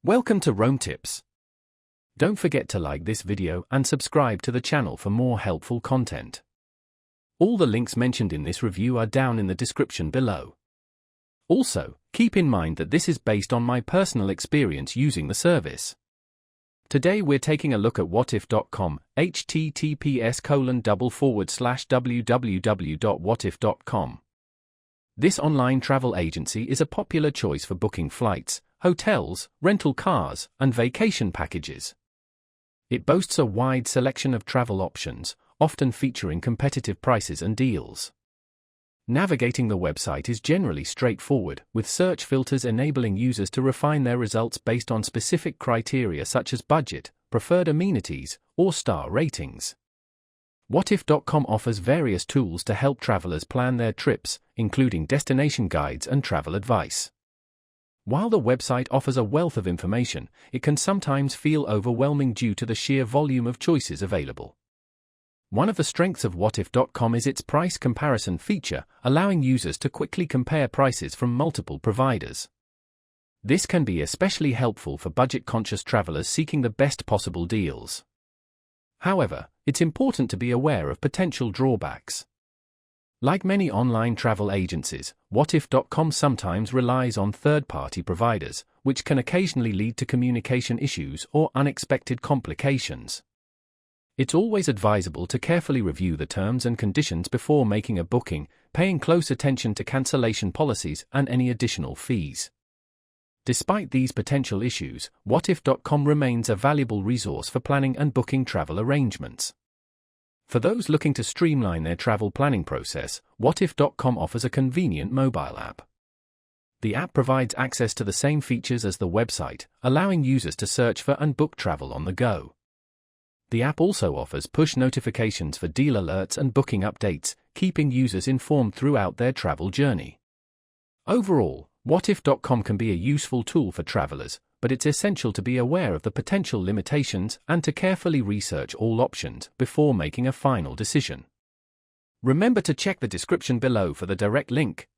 Welcome to Rome Tips. Don't forget to like this video and subscribe to the channel for more helpful content. All the links mentioned in this review are down in the description below. Also, keep in mind that this is based on my personal experience using the service. Today we're taking a look at wotif.com, https://www.wotif.com. This online travel agency is a popular choice for booking flights, hotels, rental cars, and vacation packages. It boasts a wide selection of travel options, often featuring competitive prices and deals. Navigating the website is generally straightforward, with search filters enabling users to refine their results based on specific criteria such as budget, preferred amenities, or star ratings. Wotif.com offers various tools to help travelers plan their trips, including destination guides and travel advice. While the website offers a wealth of information, it can sometimes feel overwhelming due to the sheer volume of choices available. One of the strengths of Wotif.com is its price comparison feature, allowing users to quickly compare prices from multiple providers. This can be especially helpful for budget-conscious travelers seeking the best possible deals. However, it's important to be aware of potential drawbacks. Like many online travel agencies, Wotif.com sometimes relies on third-party providers, which can occasionally lead to communication issues or unexpected complications. It's always advisable to carefully review the terms and conditions before making a booking, paying close attention to cancellation policies and any additional fees. Despite these potential issues, Wotif.com remains a valuable resource for planning and booking travel arrangements. For those looking to streamline their travel planning process, Wotif.com offers a convenient mobile app. The app provides access to the same features as the website, allowing users to search for and book travel on the go. The app also offers push notifications for deal alerts and booking updates, keeping users informed throughout their travel journey. Overall, Wotif.com can be a useful tool for travelers, but it's essential to be aware of the potential limitations and to carefully research all options before making a final decision. Remember to check the description below for the direct link.